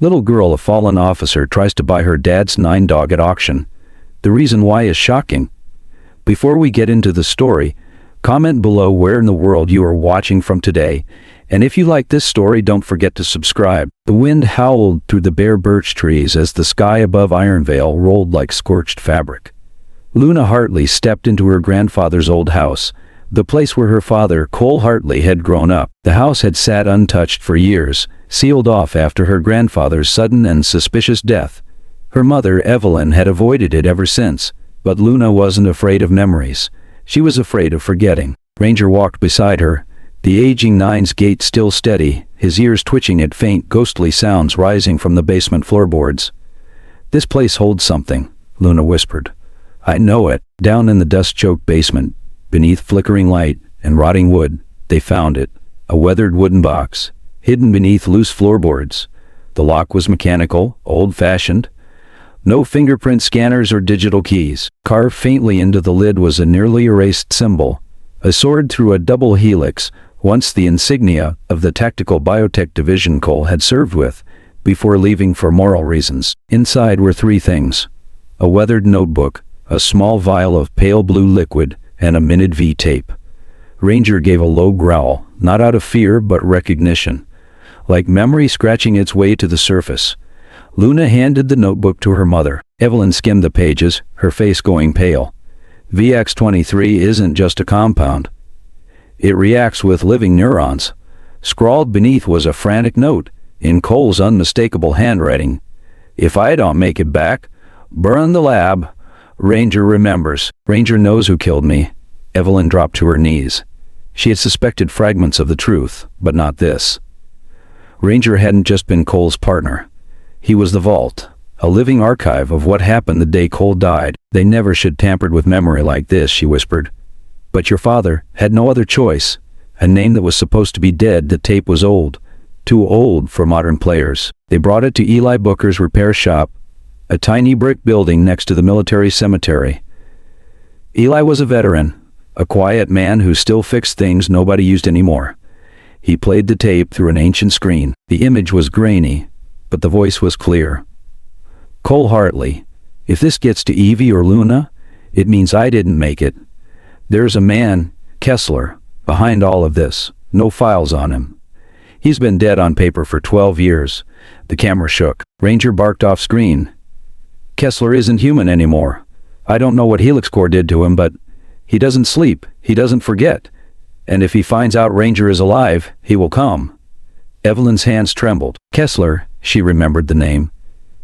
Little girl, a fallen officer, tries to buy her dad's 9 dog at auction. The reason why is shocking. Before we get into the story, comment below where in the world you are watching from today, and if you like this story, don't forget to subscribe. The wind howled through the bare birch trees as the sky above Ironvale rolled like scorched fabric. Luna Hartley stepped into her grandfather's old house, the place where her father, Cole Hartley, had grown up. The house had sat untouched for years, sealed off after her grandfather's sudden and suspicious death. Her mother, Evelyn, had avoided it ever since, but Luna wasn't afraid of memories. She was afraid of forgetting. Ranger walked beside her, the aging Nine's gait still steady, his ears twitching at faint, ghostly sounds rising from the basement floorboards. "This place holds something," Luna whispered. "I know it." Down in the dust-choked basement, beneath flickering light and rotting wood, they found it, a weathered wooden box, hidden beneath loose floorboards. The lock was mechanical, old-fashioned. No fingerprint scanners or digital keys. Carved faintly into the lid was a nearly erased symbol, a sword through a double helix, once the insignia of the tactical biotech division Cole had served with, before leaving for moral reasons. Inside were 3 things: a weathered notebook, a small vial of pale blue liquid, and a minute V tape. Ranger gave a low growl, not out of fear but recognition, like memory scratching its way to the surface. Luna handed the notebook to her mother. Evelyn skimmed the pages, her face going pale. VX-23 isn't just a compound. It reacts with living neurons. Scrawled beneath was a frantic note, in Cole's unmistakable handwriting. "If I don't make it back, burn the lab. Ranger remembers. Ranger knows who killed me." Evelyn dropped to her knees. She had suspected fragments of the truth, but not this. Ranger hadn't just been Cole's partner. He was the vault, a living archive of what happened the day Cole died. "They never should tampered with memory like this," she whispered. "But your father had no other choice. A name that was supposed to be dead. The tape was old, too old for modern players." They brought it to Eli Booker's repair shop, a tiny brick building next to the military cemetery. Eli was a veteran, a quiet man who still fixed things nobody used anymore. He played the tape through an ancient screen. The image was grainy, but the voice was clear. "Cole Hartley, if this gets to Evie or Luna, it means I didn't make it. There's a man, Kessler, behind all of this. No files on him. He's been dead on paper for 12 years. The camera shook. Ranger barked off screen. "Kessler isn't human anymore. I don't know what Helix Core did to him, but he doesn't sleep, he doesn't forget. And if he finds out Ranger is alive, he will come." Evelyn's hands trembled. Kessler, she remembered the name.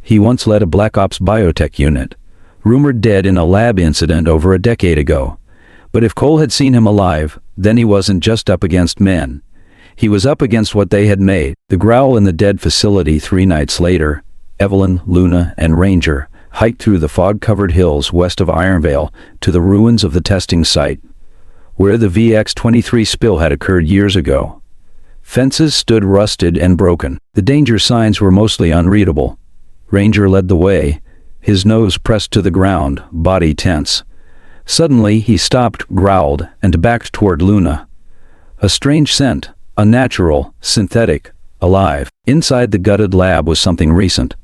He once led a Black Ops biotech unit, rumored dead in a lab incident over a decade ago. But if Cole had seen him alive, then he wasn't just up against men. He was up against what they had made. The growl in the dead facility 3 nights later. Evelyn, Luna, and Ranger hiked through the fog-covered hills west of Ironvale to the ruins of the testing site, where the VX-23 spill had occurred years ago. Fences stood rusted and broken. The danger signs were mostly unreadable. Ranger led the way, his nose pressed to the ground, body tense. Suddenly he stopped, growled, and backed toward Luna. A strange scent, unnatural, synthetic, alive. Inside the gutted lab was something recent.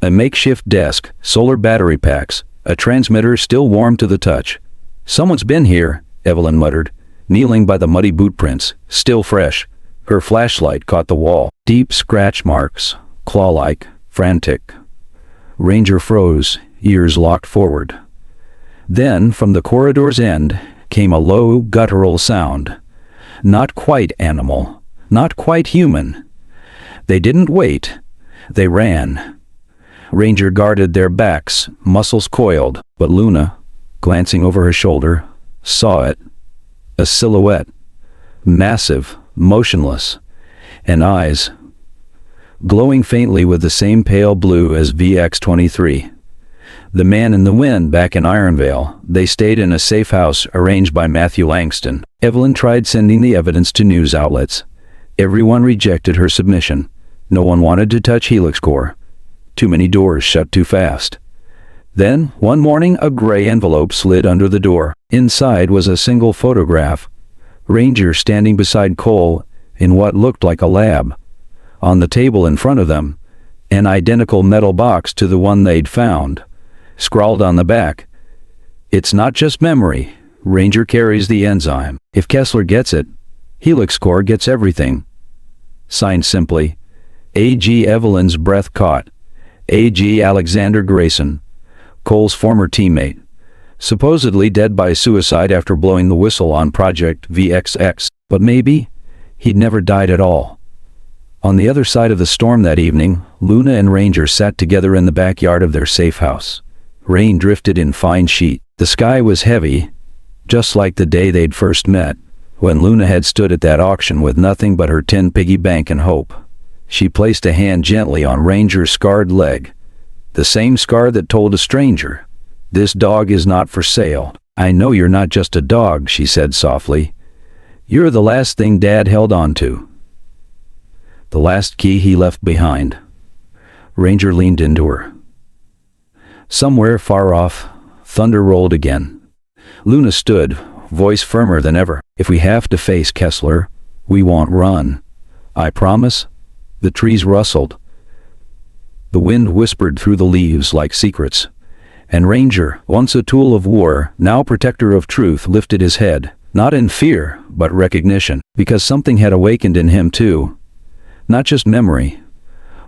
A makeshift desk, solar battery packs, a transmitter still warm to the touch. "Someone's been here," Evelyn muttered, kneeling by the muddy boot prints, still fresh. Her flashlight caught the wall. Deep scratch marks, claw-like, frantic. Ranger froze, ears locked forward. Then, from the corridor's end, came a low, guttural sound. Not quite animal, not quite human. They didn't wait. They ran. Ranger guarded their backs, muscles coiled, but Luna, glancing over her shoulder, saw it. A silhouette. Massive, motionless, and eyes glowing faintly with the same pale blue as VX-23. The man in the wind back in Ironvale. They stayed in a safe house arranged by Matthew Langston. Evelyn tried sending the evidence to news outlets. Everyone rejected her submission. No one wanted to touch Helix Core. Too many doors shut too fast. Then, one morning, a gray envelope slid under the door. Inside was a single photograph. Ranger standing beside Cole in what looked like a lab. On the table in front of them, An identical metal box to the one they'd found. Scrawled on the back, "It's not just memory. Ranger carries the enzyme. If Kessler gets it, Helix Core gets everything." Signed simply, A.G. Evelyn's breath caught. A.G. Alexander Grayson, Cole's former teammate, supposedly dead by suicide after blowing the whistle on Project VXX, but maybe he'd never died at all. On the other side of the storm that evening, Luna and Ranger sat together in the backyard of their safe house. Rain drifted in fine sheet. The sky was heavy, just like the day they'd first met, when Luna had stood at that auction with nothing but her tin piggy bank and hope. She placed a hand gently on Ranger's scarred leg. The same scar that told a stranger, "This dog is not for sale." "I know you're not just a dog," she said softly. "You're the last thing Dad held on to. The last key he left behind." Ranger leaned into her. Somewhere far off, thunder rolled again. Luna stood, voice firmer than ever. "If we have to face Kessler, we won't run. I promise." The trees rustled. The wind whispered through the leaves like secrets. And Ranger, once a tool of war, now protector of truth, lifted his head, not in fear, but recognition, because something had awakened in him too. Not just memory,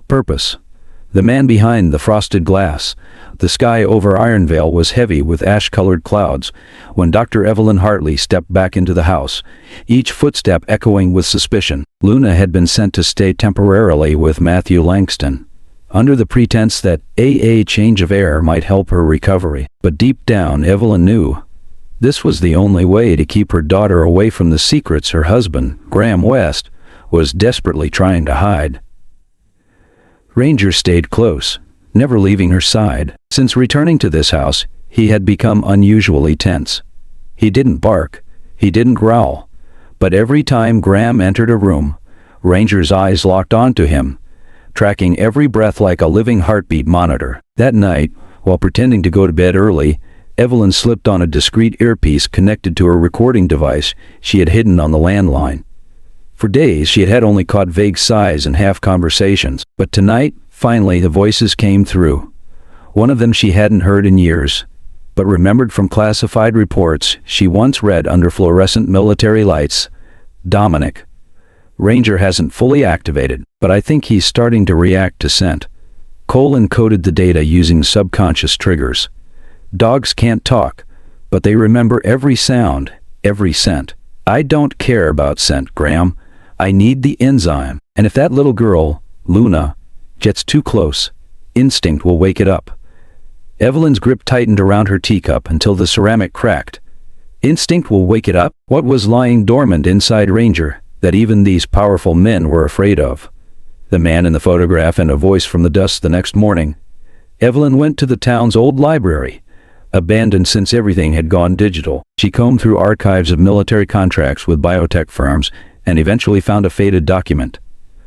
purpose. The man behind the frosted glass. The sky over Ironvale was heavy with ash-colored clouds when Dr. Evelyn Hartley stepped back into the house, each footstep echoing with suspicion. Luna had been sent to stay temporarily with Matthew Langston, under the pretense that a change of air might help her recovery. But deep down, Evelyn knew this was the only way to keep her daughter away from the secrets her husband, Graham West, was desperately trying to hide. Ranger stayed close, never leaving her side. Since returning to this house, he had become unusually tense. He didn't bark, he didn't growl, but every time Graham entered a room, Ranger's eyes locked onto him, tracking every breath like a living heartbeat monitor. That night, while pretending to go to bed early, Evelyn slipped on a discreet earpiece connected to her recording device she had hidden on the landline. For days she had only caught vague sighs and half conversations, but tonight, finally, the voices came through. One of them she hadn't heard in years, but remembered from classified reports she once read under fluorescent military lights. "Dominic. Ranger hasn't fully activated, but I think he's starting to react to scent. Cole encoded the data using subconscious triggers. Dogs can't talk, but they remember every sound, every scent. I don't care about scent, Graham. I need the enzyme. And if that little girl, Luna, gets too close, instinct will wake it up." Evelyn's grip tightened around her teacup until the ceramic cracked. Instinct will wake it up? What was lying dormant inside Ranger that even these powerful men were afraid of? The man in the photograph and a voice from the dust the next morning. Evelyn went to the town's old library, abandoned since everything had gone digital. She combed through archives of military contracts with biotech firms and eventually found a faded document.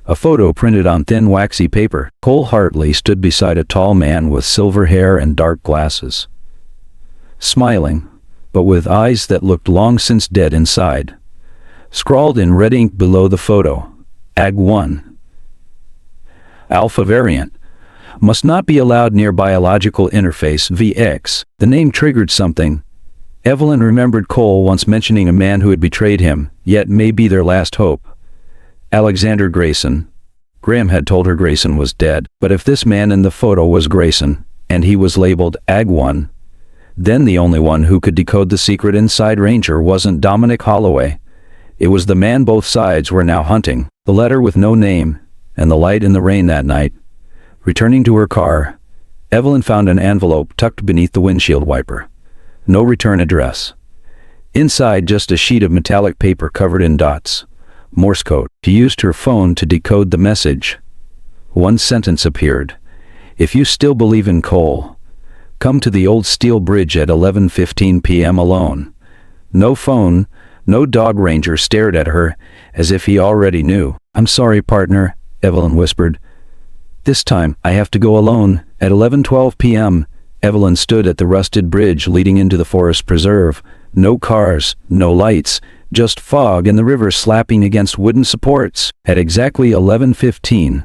A photo printed on thin waxy paper. Cole Hartley stood beside a tall man with silver hair and dark glasses, smiling, but with eyes that looked long since dead inside. Scrawled in red ink below the photo, Ag-1. Alpha variant. Must not be allowed near biological interface VX. The name triggered something. Evelyn remembered Cole once mentioning a man who had betrayed him, yet may be their last hope. Alexander Grayson. Graham had told her Grayson was dead, but if this man in the photo was Grayson, and he was labeled Ag-1, then the only one who could decode the secret inside Ranger wasn't Dominic Holloway. It was the man both sides were now hunting. The letter with no name, and the light in the rain that night. Returning to her car, Evelyn found an envelope tucked beneath the windshield wiper. No return address. Inside, just a sheet of metallic paper covered in dots. Morse code. She used her phone to decode the message. One sentence appeared. "If you still believe in Cole, come to the old steel bridge at 11:15 p.m. alone." No phone, no dog. Ranger stared at her as if he already knew. "I'm sorry, partner," Evelyn whispered. "This time, I have to go alone." At 11:12 p.m., Evelyn stood at the rusted bridge leading into the forest preserve. No cars, no lights, just fog and the river slapping against wooden supports. At exactly 11:15,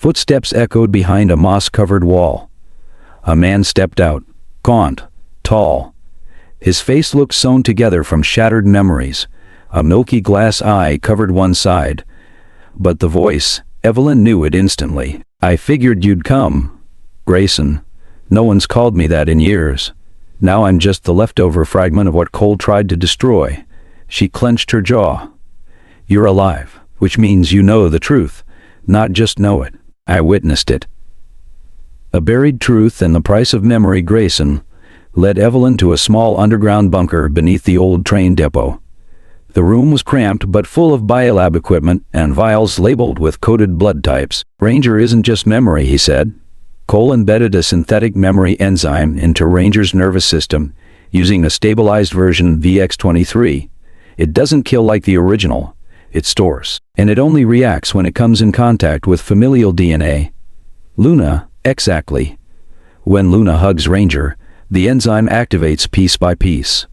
Footsteps echoed behind a moss-covered wall. A man stepped out, gaunt, tall. His face looked sewn together from shattered memories. A milky glass eye covered one side. But the voice, Evelyn knew it instantly. "I figured you'd come, Grayson. No one's called me that in years. Now I'm just the leftover fragment of what Cole tried to destroy." She clenched her jaw. "You're alive, which means you know the truth, not just know it. I witnessed it." A buried truth and the price of memory. Grayson led Evelyn to a small underground bunker beneath the old train depot. The room was cramped but full of biolab equipment and vials labeled with coded blood types. "Ranger isn't just memory," he said. "Cole embedded a synthetic memory enzyme into Ranger's nervous system using a stabilized version VX-23. It doesn't kill like the original. It stores. And it only reacts when it comes in contact with familial DNA. Luna, exactly. When Luna hugs Ranger, the enzyme activates piece by piece.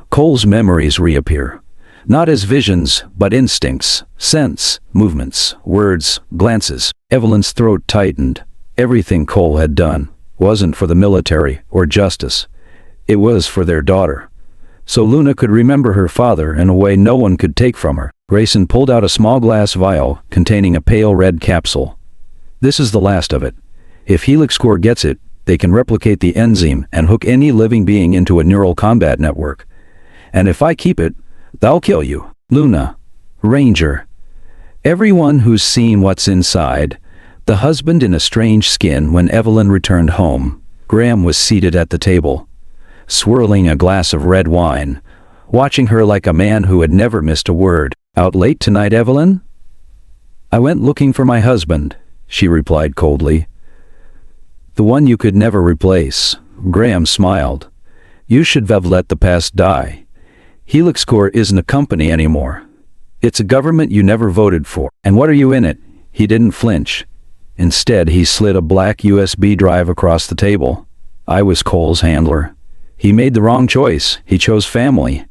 Cole's memories reappear. Not as visions, but instincts, scents, movements, words, glances." Evelyn's throat tightened. Everything Cole had done wasn't for the military or justice. It was for their daughter. So Luna could remember her father in a way no one could take from her. Grayson pulled out a small glass vial containing a pale red capsule. "This is the last of it. If Helix Core gets it, they can replicate the enzyme and hook any living being into a neural combat network. And if I keep it, they'll kill you. Luna, Ranger, everyone who's seen what's inside." The husband in a strange skin. When Evelyn returned home, Graham was seated at the table, swirling a glass of red wine, watching her like a man who had never missed a word. "Out late tonight, Evelyn?" "I went looking for my husband," she replied coldly. "The one you could never replace." Graham smiled. "You should have let the past die. Helix Core isn't a company anymore. It's a government you never voted for. And what are you in it?" He didn't flinch. Instead, he slid a black USB drive across the table. "I was Cole's handler. He made the wrong choice. He chose family.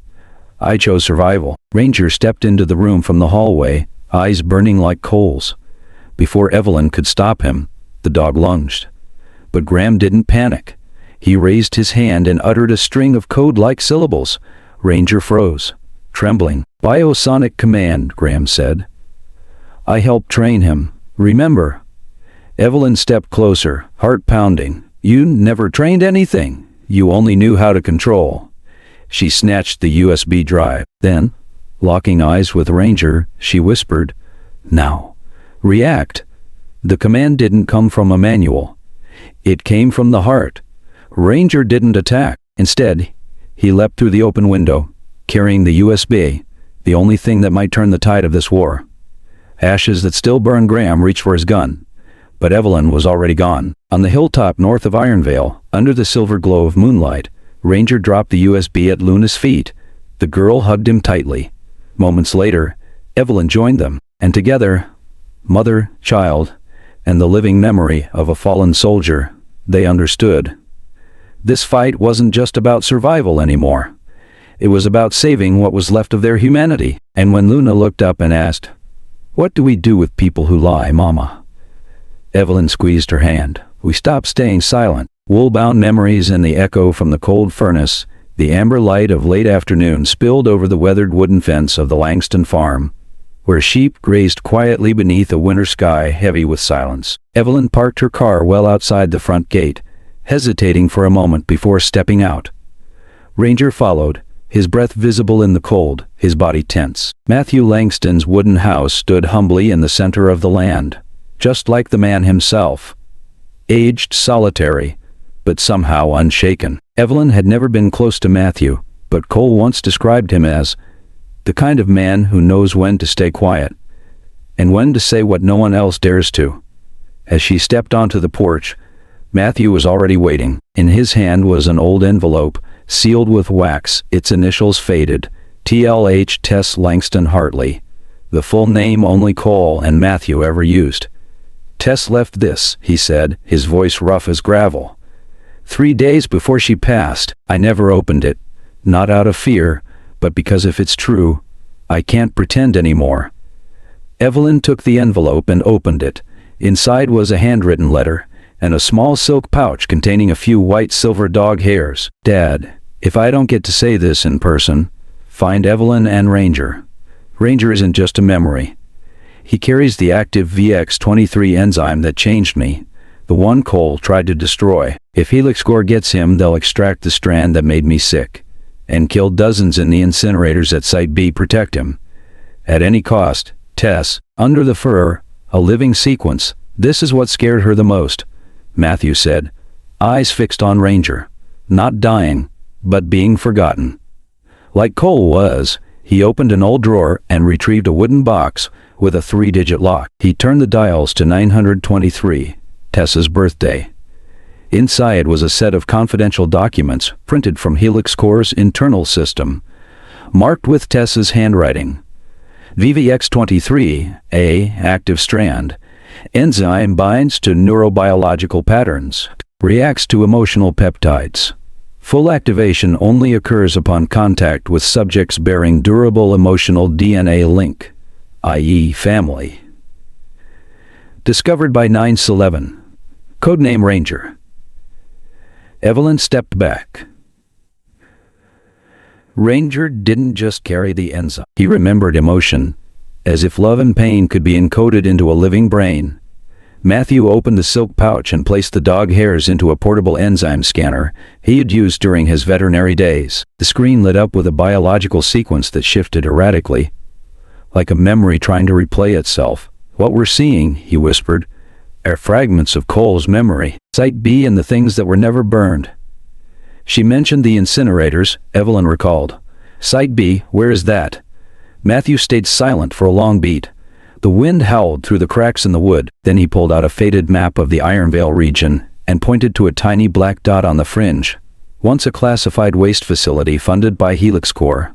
I chose survival." Ranger stepped into the room from the hallway, eyes burning like coals. Before Evelyn could stop him, the dog lunged. But Graham didn't panic. He raised his hand and uttered a string of code-like syllables. Ranger froze, trembling. "Biosonic command," Graham said. "I helped train him. Remember?" Evelyn stepped closer, heart pounding. "You never trained anything. You only knew how to control." She snatched the USB drive. Then, locking eyes with Ranger, she whispered, "Now, react." The command didn't come from a manual. It came from the heart. Ranger didn't attack. Instead, he leapt through the open window, carrying the USB, the only thing that might turn the tide of this war. Ashes that still burned. Graham reached for his gun. But Evelyn was already gone. On the hilltop north of Ironvale, under the silver glow of moonlight, Ranger dropped the USB at Luna's feet. The girl hugged him tightly. Moments later, Evelyn joined them, and together, mother, child, and the living memory of a fallen soldier, they understood. This fight wasn't just about survival anymore. It was about saving what was left of their humanity. And when Luna looked up and asked, "What do we do with people who lie, Mama?" Evelyn squeezed her hand. "We stopped staying silent." Wool-bound memories and the echo from the cold furnace, the amber light of late afternoon spilled over the weathered wooden fence of the Langston farm, where sheep grazed quietly beneath a winter sky heavy with silence. Evelyn parked her car well outside the front gate, hesitating for a moment before stepping out. Ranger followed, his breath visible in the cold, his body tense. Matthew Langston's wooden house stood humbly in the center of the land, just like the man himself. Aged, solitary, but somehow unshaken. Evelyn had never been close to Matthew, but Cole once described him as the kind of man who knows when to stay quiet and when to say what no one else dares to. As she stepped onto the porch, Matthew was already waiting. In his hand was an old envelope, sealed with wax, its initials faded, TLH Tess Langston Hartley, the full name only Cole and Matthew ever used. "Tess left this," he said, his voice rough as gravel. 3 days before she passed. I never opened it, not out of fear, but because if it's true, I can't pretend anymore." Evelyn took the envelope and opened it. Inside was a handwritten letter and a small silk pouch containing a few white silver dog hairs. Dad, if I don't get to say this in person, find Evelyn and Ranger. Ranger isn't just a memory. He carries the active VX23 enzyme that changed me, the one Cole tried to destroy. If Helix Core gets him, they'll extract the strand that made me sick, and kill dozens in the incinerators at Site B. Protect him. At any cost. Tess, under the fur, a living sequence. This is what scared her the most, Matthew said, eyes fixed on Ranger. Not dying, but being forgotten. Like Cole was, he opened an old drawer and retrieved a wooden box with a 3-digit lock. He turned the dials to 923, Tessa's birthday. Inside was a set of confidential documents printed from Helix Core's internal system, marked with Tessa's handwriting. VVX23, A, active strand. Enzyme binds to neurobiological patterns, reacts to emotional peptides. Full activation only occurs upon contact with subjects bearing durable emotional DNA link, i.e. family. Discovered by 9/11. Codename Ranger. Evelyn stepped back. Ranger didn't just carry the enzyme. He remembered emotion, as if love and pain could be encoded into a living brain. Matthew opened the silk pouch and placed the dog hairs into a portable enzyme scanner he had used during his veterinary days. The screen lit up with a biological sequence that shifted erratically, like a memory trying to replay itself. What we're seeing, he whispered, are fragments of Cole's memory. Site B and the things that were never burned. She mentioned the incinerators, Evelyn recalled. Site B, where is that? Matthew stayed silent for a long beat. The wind howled through the cracks in the wood. Then he pulled out a faded map of the Ironvale region and pointed to a tiny black dot on the fringe. Once a classified waste facility funded by Helix Core.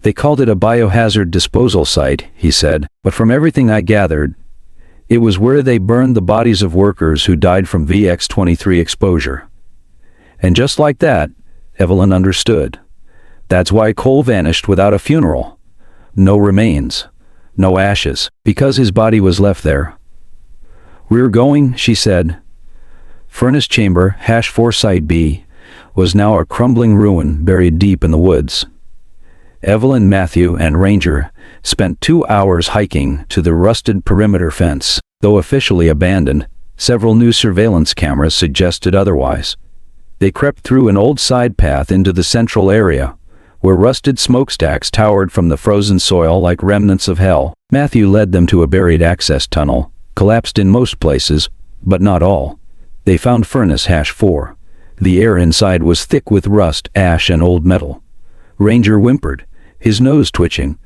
They called it a biohazard disposal site, he said, but from everything I gathered, it was where they burned the bodies of workers who died from VX23 exposure. And just like that, Evelyn understood. That's why Cole vanished without a funeral. No remains. No ashes, because his body was left there. We're going, she said. Furnace Chamber, #4 Site B, was now a crumbling ruin buried deep in the woods. Evelyn, Matthew, and Ranger spent 2 hours hiking to the rusted perimeter fence. Though officially abandoned, several new surveillance cameras suggested otherwise. They crept through an old side path into the central area, where rusted smokestacks towered from the frozen soil like remnants of hell. Matthew led them to a buried access tunnel, collapsed in most places, but not all. They found furnace #4. The air inside was thick with rust, ash, and old metal. Ranger whimpered, his nose twitching,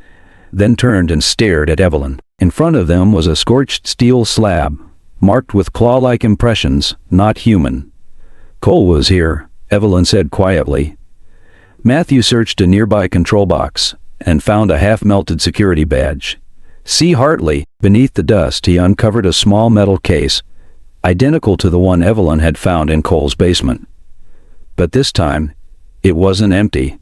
then turned and stared at Evelyn. In front of them was a scorched steel slab, marked with claw-like impressions, not human. Cole was here, Evelyn said quietly. Matthew searched a nearby control box and found a half-melted security badge. C. Hartley. Beneath the dust, he uncovered a small metal case, identical to the one Evelyn had found in Cole's basement. But this time, it wasn't empty.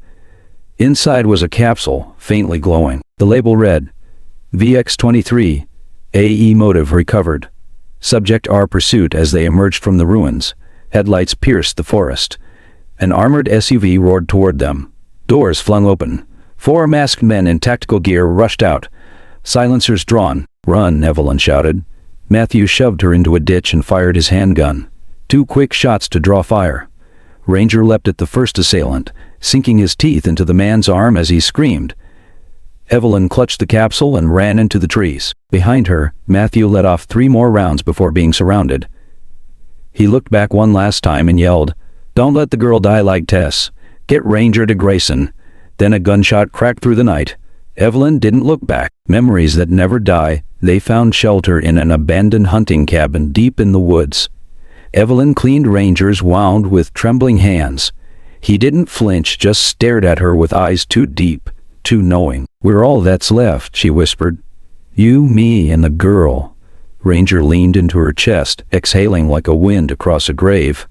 Inside was a capsule, faintly glowing. The label read, VX23, AE motive recovered. Subject R pursuit as they emerged from the ruins. Headlights pierced the forest. An armored SUV roared toward them. Doors flung open. 4 masked men in tactical gear rushed out. Silencers drawn. Run, Evelyn shouted. Matthew shoved her into a ditch and fired his handgun. 2 quick shots to draw fire. Ranger leapt at the first assailant, sinking his teeth into the man's arm as he screamed. Evelyn clutched the capsule and ran into the trees. Behind her, Matthew let off 3 more rounds before being surrounded. He looked back one last time and yelled, "Don't let the girl die like Tess. Get Ranger to Grayson." Then a gunshot cracked through the night. Evelyn didn't look back. Memories that never die. They found shelter in an abandoned hunting cabin deep in the woods. Evelyn cleaned Ranger's wound with trembling hands. He didn't flinch, just stared at her with eyes too deep, too knowing. "We're all that's left," she whispered. "You, me, and the girl." Ranger leaned into her chest, exhaling like a wind across a grave.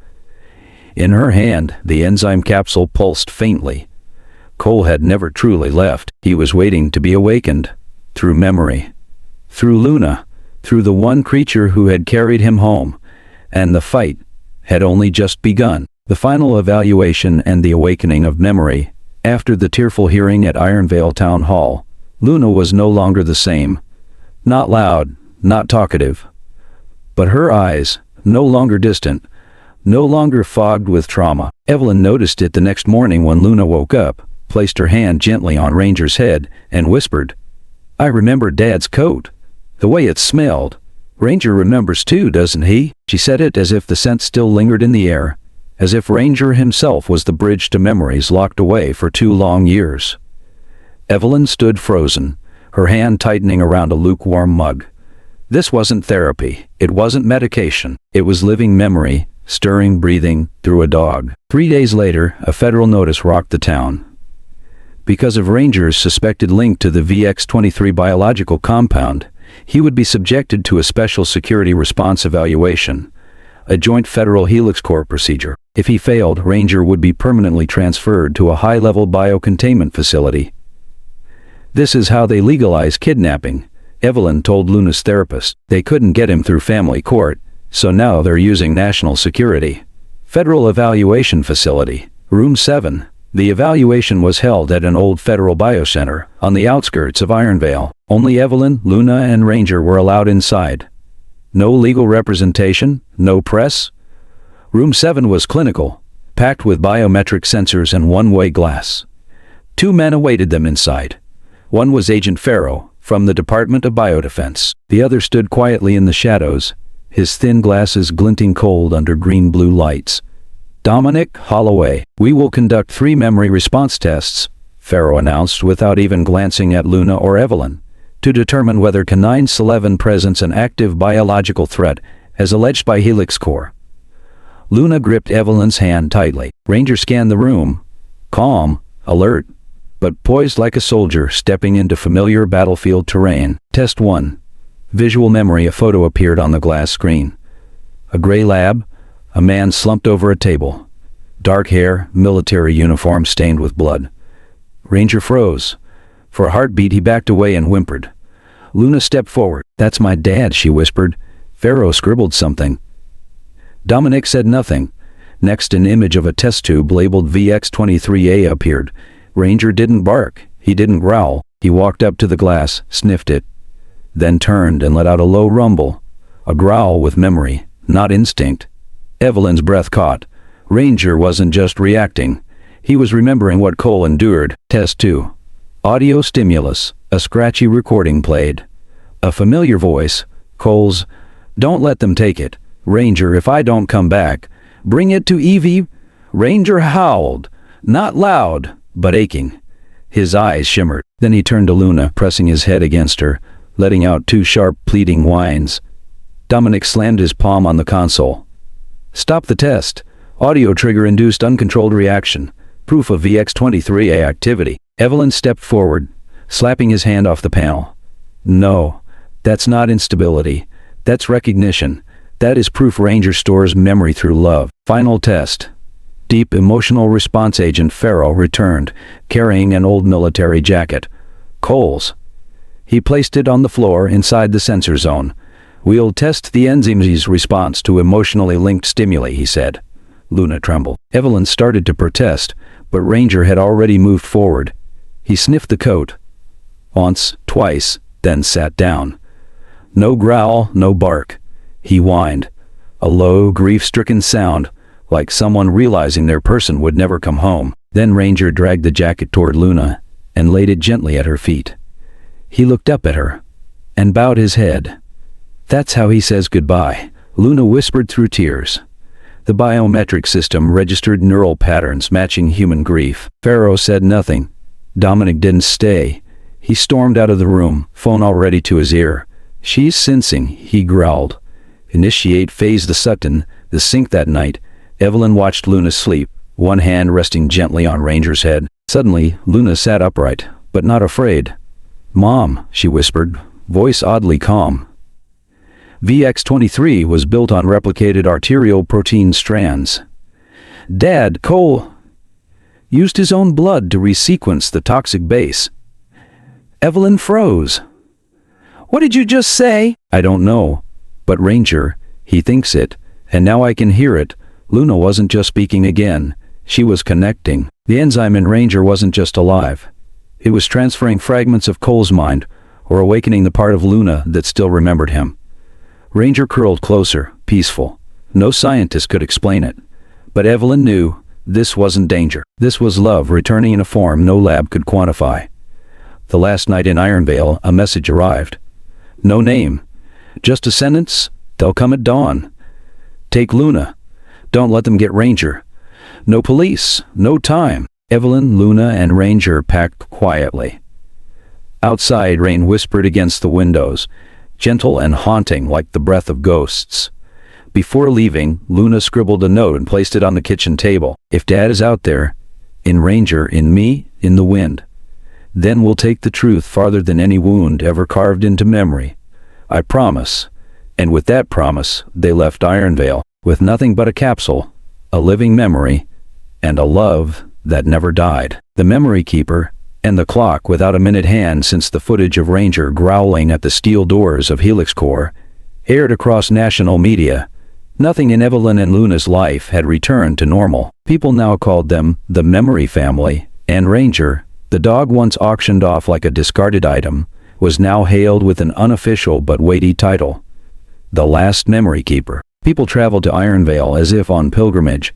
In her hand, the enzyme capsule pulsed faintly. Cole had never truly left. He was waiting to be awakened. Through memory. Through Luna. through the one creature who had carried him home, and the fight had only just begun. The final evaluation and the awakening of memory. After the tearful hearing at Ironvale Town Hall, Luna was no longer the same. Not loud, not talkative. But her eyes, no longer distant, no longer fogged with trauma. Evelyn noticed it the next morning when Luna woke up, placed her hand gently on Ranger's head, and whispered, "I remember Dad's coat. The way it smelled. Ranger remembers too, doesn't he?" She said it as if the scent still lingered in the air, as if Ranger himself was the bridge to memories locked away for 2 long years. Evelyn stood frozen, her hand tightening around a lukewarm mug. This wasn't therapy, it wasn't medication, it was living memory, stirring, breathing, through a dog. 3 days later, a federal notice rocked the town. Because of Ranger's suspected link to the VX-23 biological compound, he would be subjected to a special security response evaluation, a joint federal Helix Corps procedure. If he failed, Ranger would be permanently transferred to a high-level biocontainment facility. "This is how they legalize kidnapping," Evelyn told Luna's therapist. "They couldn't get him through family court, so now they're using national security." Federal Evaluation Facility, Room 7. The evaluation was held at an old federal biocenter on the outskirts of Ironvale. Only Evelyn, Luna, and Ranger were allowed inside. No legal representation, no press. Room 7 was clinical, packed with biometric sensors and one-way glass. 2 men awaited them inside. One was Agent Farrow, from the Department of Biodefense. The other stood quietly in the shadows, his thin glasses glinting cold under green-blue lights. "Dominic Holloway, we will conduct 3 memory response tests," Farrow announced without even glancing at Luna or Evelyn, "to determine whether Canine 11 presents an active biological threat, as alleged by Helix Corps." Luna gripped Evelyn's hand tightly. Ranger scanned the room, calm, alert, but poised like a soldier stepping into familiar battlefield terrain. Test 1. Visual memory. A photo appeared on the glass screen. A gray lab, a man slumped over a table. Dark hair, military uniform stained with blood. Ranger froze. For a heartbeat he backed away and whimpered. Luna stepped forward. "That's my dad," she whispered. Farrow scribbled something. Dominic said nothing. Next, an image of a test tube labeled VX-23A appeared. Ranger didn't bark. He didn't growl. He walked up to the glass, sniffed it, then turned and let out a low rumble. A growl with memory, not instinct. Evelyn's breath caught. Ranger wasn't just reacting. He was remembering what Cole endured. Test 2. Audio stimulus. A scratchy recording played. A familiar voice. Cole's, "Don't let them take it. Ranger, if I don't come back, bring it to Evie." Ranger howled, not loud, but aching. His eyes shimmered. Then he turned to Luna, pressing his head against her, letting out 2 sharp, pleading whines. Dominic slammed his palm on the console. "Stop the test. Audio trigger-induced uncontrolled reaction. Proof of VX-23A activity." Evelyn stepped forward, slapping his hand off the panel. "No, that's not instability. That's recognition. That is proof Ranger stores memory through love." Final test. Deep emotional response. Agent Farrow returned, carrying an old military jacket. Cole's. He placed it on the floor inside the sensor zone. "We'll test the enzyme's response to emotionally linked stimuli," he said. Luna trembled. Evelyn started to protest, but Ranger had already moved forward. He sniffed the coat. Once, twice, then sat down. No growl, no bark. He whined. A low, grief-stricken sound, like someone realizing their person would never come home. Then Ranger dragged the jacket toward Luna and laid it gently at her feet. He looked up at her and bowed his head. "That's how he says goodbye," Luna whispered through tears. The biometric system registered neural patterns matching human grief. Farrow said nothing. Dominic didn't stay. He stormed out of the room, phone already to his ear. "She's sensing," he growled. Initiate phase the Sutton, the sync that night. Evelyn watched Luna sleep, one hand resting gently on Ranger's head. Suddenly, Luna sat upright, but not afraid. "Mom," she whispered, voice oddly calm. VX-23 was built on replicated arterial protein strands. Dad, Cole, used his own blood to resequence the toxic base. Evelyn froze. What did you just say? I don't know. But Ranger, he thinks it. And now I can hear it. Luna wasn't just speaking again. She was connecting. The enzyme in Ranger wasn't just alive. It was transferring fragments of Cole's mind, or awakening the part of Luna that still remembered him. Ranger curled closer, peaceful. No scientist could explain it. But Evelyn knew this wasn't danger. This was love returning in a form no lab could quantify. The last night in Ironvale, a message arrived. No name. Just a sentence. They'll come at dawn. Take Luna. Don't let them get Ranger. No police. No time. Evelyn, Luna, and Ranger packed quietly. Outside, rain whispered against the windows, gentle and haunting like the breath of ghosts. Before leaving, Luna scribbled a note and placed it on the kitchen table. If Dad is out there, in Ranger, in me, in the wind, then we'll take the truth farther than any wound ever carved into memory. I promise. And with that promise, they left Ironvale, with nothing but a capsule, a living memory, and a love that never died. The memory keeper, and the clock without a minute hand since the footage of Ranger growling at the steel doors of Helix Core aired across national media. Nothing in Evelyn and Luna's life had returned to normal. People now called them the Memory Family, and Ranger, the dog once auctioned off like a discarded item, was now hailed with an unofficial but weighty title, the Last Memory Keeper. People traveled to Ironvale as if on pilgrimage,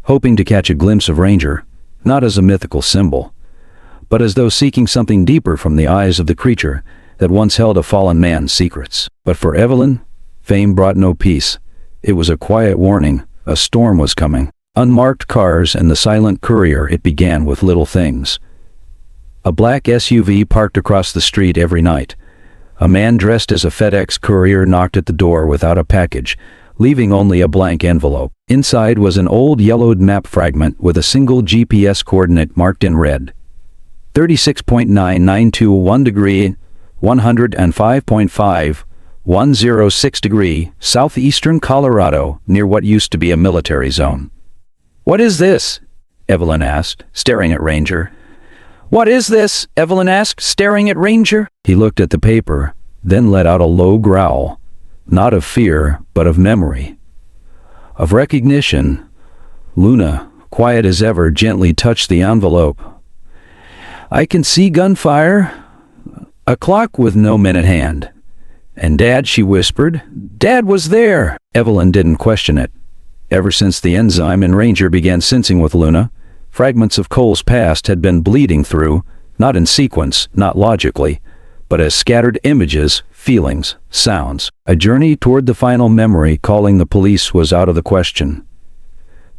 hoping to catch a glimpse of Ranger, not as a mythical symbol, but as though seeking something deeper from the eyes of the creature that once held a fallen man's secrets. But for Evelyn, fame brought no peace. It was a quiet warning. A storm was coming. Unmarked cars and the silent courier. It began with little things. A black SUV parked across the street every night. A man dressed as a FedEx courier knocked at the door without a package, leaving only a blank envelope. Inside was an old yellowed map fragment with a single GPS coordinate marked in red. 36.9921 degree, 105.5, 106 degree, southeastern Colorado, near what used to be a military zone. What is this? Evelyn asked, staring at Ranger. What is this? Evelyn asked, staring at Ranger. He looked at the paper, then let out a low growl, not of fear, but of memory, of recognition. Luna, quiet as ever, gently touched the envelope. I can see gunfire, a clock with no minute hand. And Dad, she whispered. Dad was there. Evelyn didn't question it. Ever since the enzyme in Ranger began sensing with Luna, fragments of Cole's past had been bleeding through, not in sequence, not logically, but as scattered images, feelings, sounds. A journey toward the final memory. Calling the police was out of the question.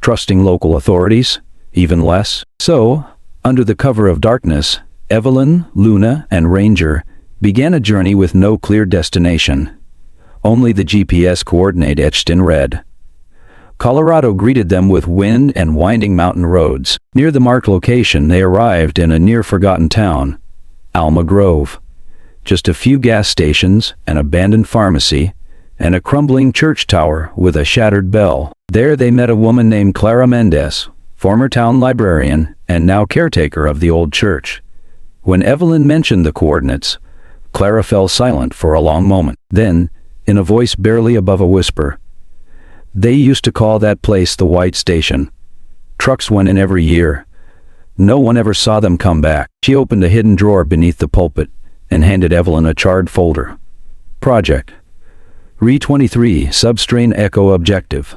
Trusting local authorities? Even less. So, under the cover of darkness, Evelyn, Luna, and Ranger began a journey with no clear destination. Only the GPS coordinate etched in red. Colorado greeted them with wind and winding mountain roads. Near the marked location, they arrived in a near-forgotten town, Alma Grove. Just a few gas stations, an abandoned pharmacy, and a crumbling church tower with a shattered bell. There they met a woman named Clara Mendez, former town librarian and now caretaker of the old church. When Evelyn mentioned the coordinates, Clara fell silent for a long moment. Then, in a voice barely above a whisper, they used to call that place the White Station. Trucks went in every year. No one ever saw them come back. She opened a hidden drawer beneath the pulpit and handed Evelyn a charred folder. Project Re-23 Substrain Echo Objective.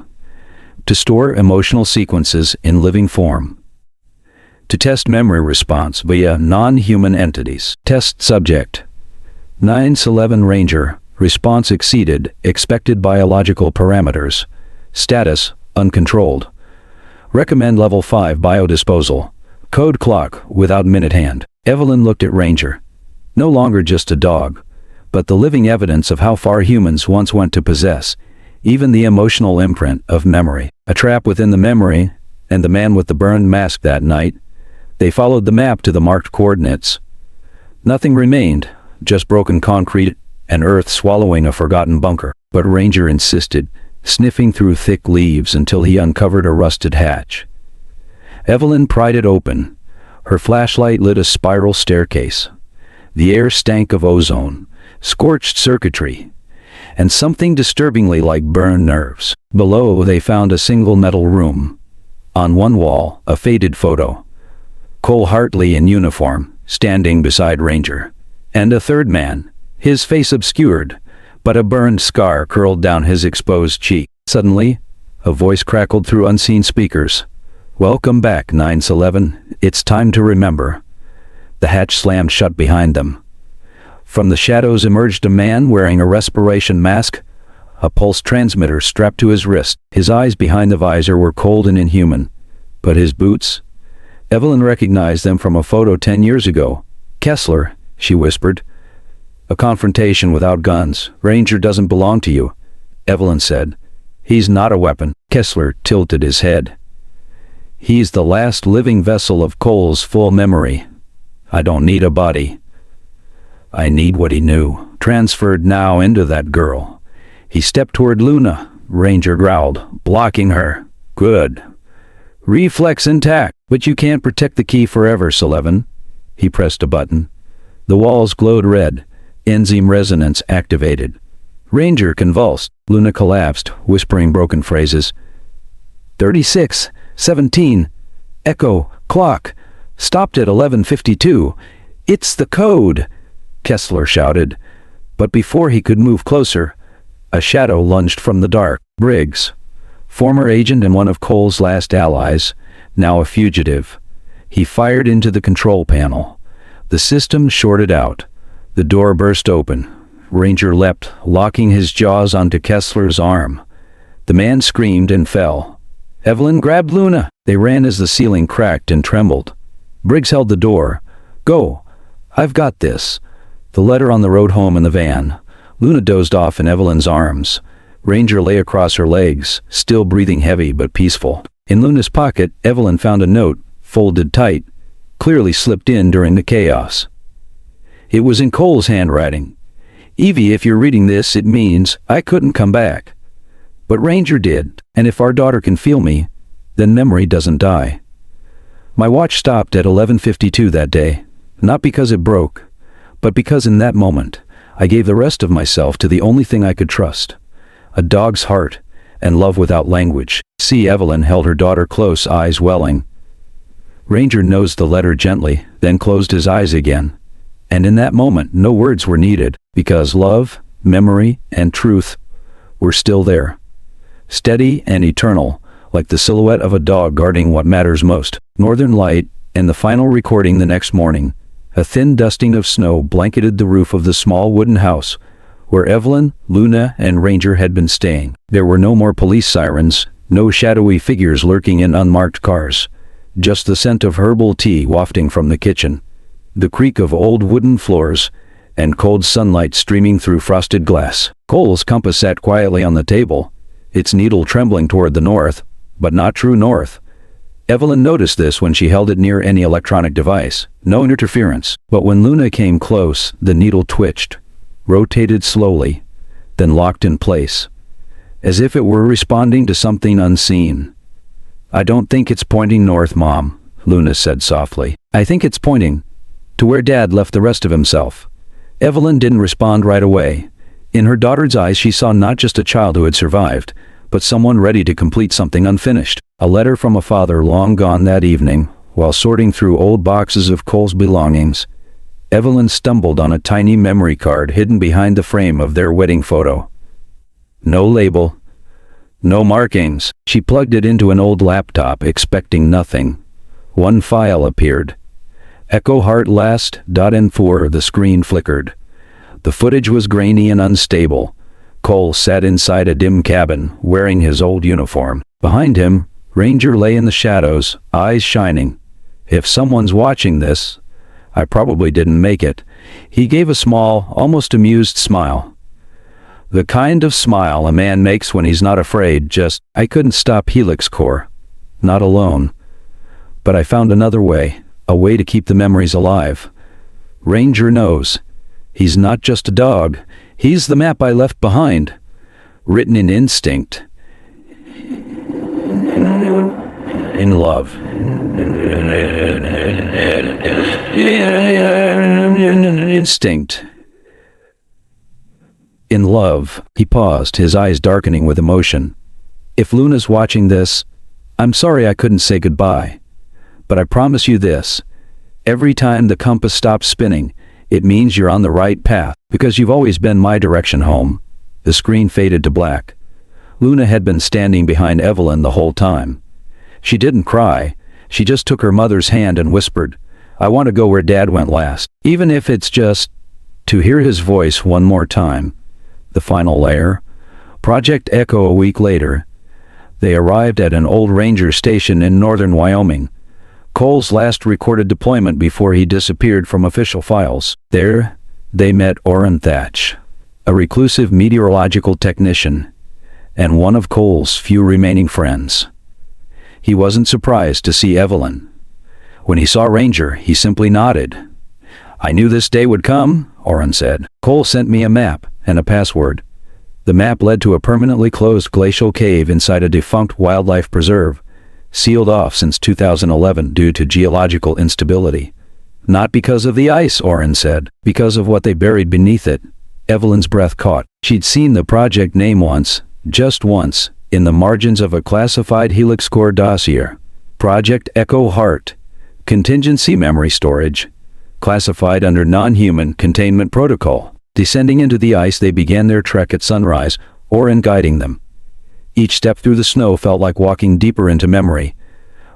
To store emotional sequences in living form. To test memory response via non-human entities. Test subject 911 Ranger. Response exceeded expected biological parameters. Status uncontrolled. Recommend level 5 biodisposal. Code clock without minute hand. Evelyn looked at Ranger. No longer just a dog, but the living evidence of how far humans once went to possess even the emotional imprint of memory. A trap within the memory, and the man with the burned mask that night. They followed the map to the marked coordinates. Nothing remained, just broken concrete and earth swallowing a forgotten bunker. But Ranger insisted, sniffing through thick leaves until he uncovered a rusted hatch. Evelyn pried it open. Her flashlight lit a spiral staircase. The air stank of ozone, scorched circuitry, and something disturbingly like burned nerves. Below, they found a single metal room. On one wall, a faded photo. Cole Hartley in uniform, standing beside Ranger. And a third man, his face obscured, but a burned scar curled down his exposed cheek. Suddenly, a voice crackled through unseen speakers. "Welcome back, 911. It's time to remember." The hatch slammed shut behind them. From the shadows emerged a man wearing a respiration mask, a pulse transmitter strapped to his wrist. His eyes behind the visor were cold and inhuman. But his boots? Evelyn recognized them from a photo 10 years ago. "Kessler," she whispered. "A confrontation without guns. Ranger doesn't belong to you," Evelyn said. "He's not a weapon." Kessler tilted his head. "He's the last living vessel of Cole's full memory. I don't need a body. I need what he knew, transferred now into that girl." He stepped toward Luna. Ranger growled, blocking her. "Good. Reflex intact. But you can't protect the key forever, Sullivan." He pressed a button. The walls glowed red. Enzyme resonance activated. Ranger convulsed. Luna collapsed, whispering broken phrases. 36, 17, echo, clock, stopped at 11:52. "It's the code," Kessler shouted. But before he could move closer, a shadow lunged from the dark. Briggs, former agent and one of Cole's last allies, now a fugitive. He fired into the control panel. The system shorted out. The door burst open. Ranger leapt, locking his jaws onto Kessler's arm. The man screamed and fell. Evelyn grabbed Luna. They ran as the ceiling cracked and trembled. Briggs held the door. "Go. I've got this." The letter on the road home in the van. Luna dozed off in Evelyn's arms. Ranger lay across her legs, still breathing heavy but peaceful. In Luna's pocket, Evelyn found a note, folded tight, clearly slipped in during the chaos. It was in Cole's handwriting. "Evie, if you're reading this, it means I couldn't come back. But Ranger did, and if our daughter can feel me, then memory doesn't die." My watch stopped at 11:52 that day, not because it broke, but because in that moment, I gave the rest of myself to the only thing I could trust. A dog's heart, and love without language. Evelyn held her daughter close, eyes welling. Ranger nosed the letter gently, then closed his eyes again. And in that moment, no words were needed, because love, memory, and truth were still there. Steady and eternal, like the silhouette of a dog guarding what matters most. Northern light, and the final recording the next morning. A thin dusting of snow blanketed the roof of the small wooden house, where Evelyn, Luna, and Ranger had been staying. There were no more police sirens, no shadowy figures lurking in unmarked cars. Just the scent of herbal tea wafting from the kitchen, the creak of old wooden floors, and cold sunlight streaming through frosted glass. Cole's compass sat quietly on the table, its needle trembling toward the north, but not true north. Evelyn noticed this when she held it near any electronic device. No interference. But when Luna came close, the needle twitched, rotated slowly, then locked in place, as if it were responding to something unseen. "I don't think it's pointing north, Mom," Luna said softly. "I think it's pointing to where Dad left the rest of himself." Evelyn didn't respond right away. In her daughter's eyes she saw not just a child who had survived, but someone ready to complete something unfinished. A letter from a father long gone that evening. While sorting through old boxes of Cole's belongings, Evelyn stumbled on a tiny memory card hidden behind the frame of their wedding photo. No label, no markings. She plugged it into an old laptop, expecting nothing. One file appeared. Echo Heart Last.N4. The screen flickered. The footage was grainy and unstable. Cole sat inside a dim cabin, wearing his old uniform. Behind him, Ranger lay in the shadows, eyes shining. "If someone's watching this, I probably didn't make it." He gave a small, almost amused smile. The kind of smile a man makes when he's not afraid. I couldn't stop Helix Core. Not alone. But I found another way, a way to keep the memories alive. Ranger knows. He's not just a dog. He's the map I left behind, written in instinct, in love, instinct, In love, he paused, his eyes darkening with emotion. If Luna's watching this, I'm sorry I couldn't say goodbye. But I promise you this. Every time the compass stops spinning, it means you're on the right path, because you've always been my direction home. The screen faded to black. Luna had been standing behind Evelyn the whole time. She didn't cry. She just took her mother's hand and whispered, I want to go where Dad went last, even if it's just to hear his voice one more time. The final layer. Project Echo. A week later, they arrived at an old ranger station in northern Wyoming. Cole's last recorded deployment before he disappeared from official files. There, they met Orrin Thatch, a reclusive meteorological technician, and one of Cole's few remaining friends. He wasn't surprised to see Evelyn. When he saw Ranger, he simply nodded. I knew this day would come, Orrin said. Cole sent me a map and a password. The map led to a permanently closed glacial cave inside a defunct wildlife preserve, sealed off since 2011 due to geological instability. Not because of the ice, Orrin said, because of what they buried beneath it. Evelyn's breath caught. She'd seen the project name once, just once, in the margins of a classified Helix Core dossier. Project Echo Heart. Contingency memory storage. Classified under non-human containment protocol. Descending into the ice, they began their trek at sunrise, Orrin guiding them. Each step through the snow felt like walking deeper into memory.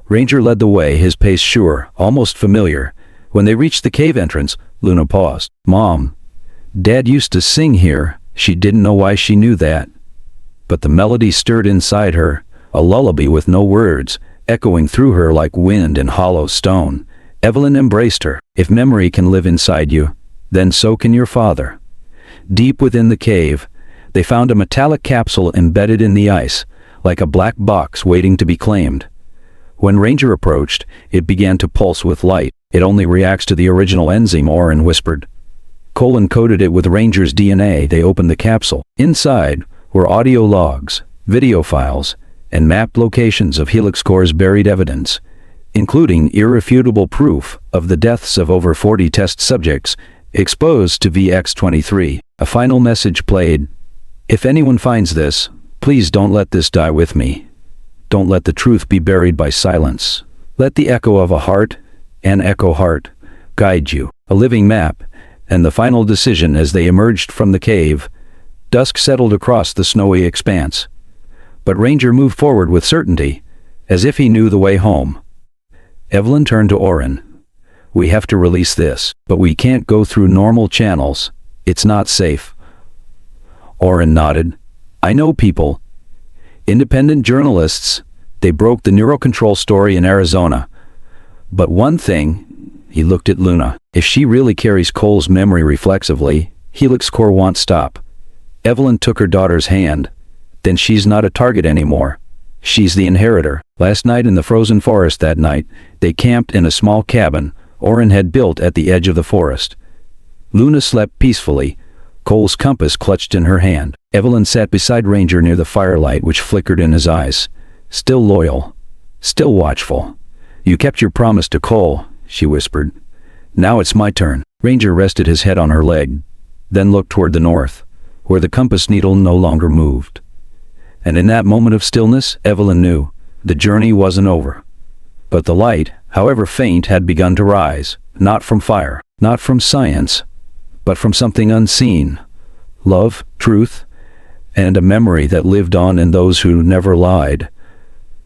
Ranger led the way, his pace sure, almost familiar. When they reached the cave entrance, Luna paused. Mom, Dad used to sing here. She didn't know why she knew that. But the melody stirred inside her, a lullaby with no words, echoing through her like wind in hollow stone. Evelyn embraced her. If memory can live inside you, then so can your father. Deep within the cave, they found a metallic capsule embedded in the ice, like a black box waiting to be claimed. When Ranger approached, it began to pulse with light. It only reacts to the original enzyme, Orrin whispered. Cole encoded it with Ranger's DNA. They opened the capsule. Inside were audio logs, video files, and mapped locations of Helix Core's buried evidence, including irrefutable proof of the deaths of over 40 test subjects exposed to VX-23. A final message played. If anyone finds this, please don't let this die with me. Don't let the truth be buried by silence. Let the echo of a heart, an echo heart, guide you. A living map, and the final decision as they emerged from the cave. Dusk settled across the snowy expanse. But Ranger moved forward with certainty, as if he knew the way home. Evelyn turned to Orrin. We have to release this, but we can't go through normal channels. It's not safe. Orrin nodded. I know people. Independent journalists. They broke the neurocontrol story in Arizona. But one thing, he looked at Luna. If she really carries Cole's memory reflexively, Helix Core won't stop. Evelyn took her daughter's hand. Then she's not a target anymore. She's the inheritor. Last night in the frozen forest that night, they camped in a small cabin Orrin had built at the edge of the forest. Luna slept peacefully, Cole's compass clutched in her hand. Evelyn sat beside Ranger near the firelight which flickered in his eyes. Still loyal, still watchful. You kept your promise to Cole, she whispered. Now it's my turn. Ranger rested his head on her leg, then looked toward the north, where the compass needle no longer moved. And in that moment of stillness, Evelyn knew the journey wasn't over. But the light, however faint, had begun to rise, not from fire, not from science, but from something unseen. Love, truth, and a memory that lived on in those who never lied.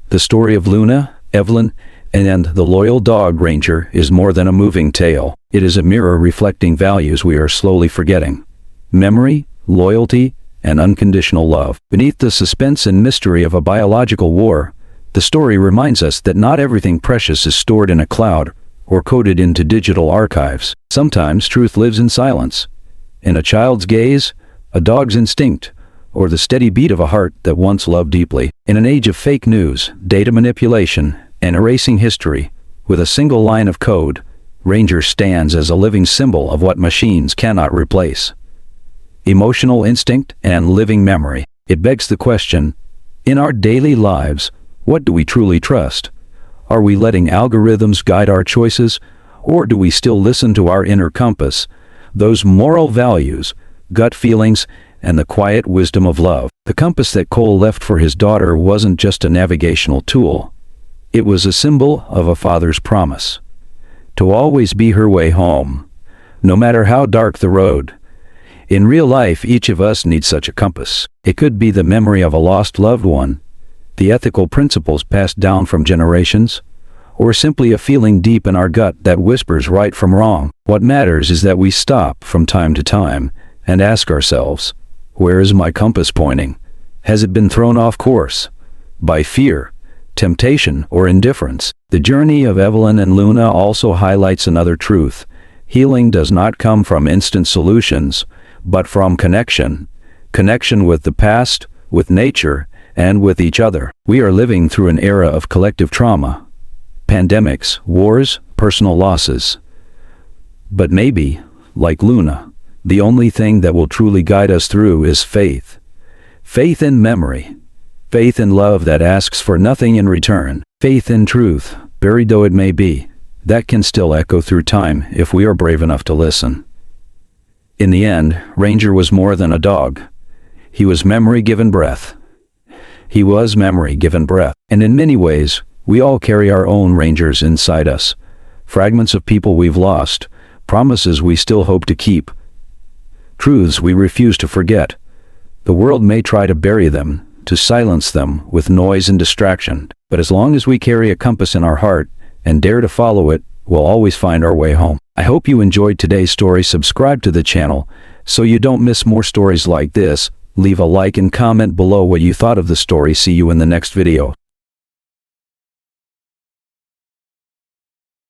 The story of Luna, Evelyn, and the loyal dog Ranger is more than a moving tale. It is a mirror reflecting values we are slowly forgetting. Memory, loyalty, and unconditional love. Beneath the suspense and mystery of a biological war, the story reminds us that not everything precious is stored in a cloud or coded into digital archives. Sometimes truth lives in silence, in a child's gaze, a dog's instinct, or the steady beat of a heart that once loved deeply. In an age of fake news, data manipulation, and erasing history, with a single line of code, Ranger stands as a living symbol of what machines cannot replace. Emotional instinct and living memory. It begs the question, in our daily lives, what do we truly trust? Are we letting algorithms guide our choices, or do we still listen to our inner compass, those moral values, gut feelings, and the quiet wisdom of love. The compass that Cole left for his daughter wasn't just a navigational tool. It was a symbol of a father's promise to always be her way home, no matter how dark the road. In real life, each of us needs such a compass. It could be the memory of a lost loved one, the ethical principles passed down from generations, or simply a feeling deep in our gut that whispers right from wrong. What matters is that we stop from time to time and ask ourselves, where is my compass pointing? Has it been thrown off course by fear, temptation, or indifference? The journey of Evelyn and Luna also highlights another truth. Healing does not come from instant solutions, but from connection. Connection with the past, with nature, and with each other. We are living through an era of collective trauma. Pandemics, wars, personal losses. But maybe, like Luna, the only thing that will truly guide us through is faith. Faith in memory. Faith in love that asks for nothing in return. Faith in truth, buried though it may be, that can still echo through time if we are brave enough to listen. In the end, Ranger was more than a dog. He was memory given breath. He was memory given breath. And in many ways, we all carry our own Rangers inside us. Fragments of people we've lost, promises we still hope to keep, truths we refuse to forget. The world may try to bury them, to silence them with noise and distraction, but as long as we carry a compass in our heart and dare to follow it, we'll always find our way home. I hope you enjoyed today's story. Subscribe to the channel so you don't miss more stories like this. Leave a like and comment below what you thought of the story. See you in the next video.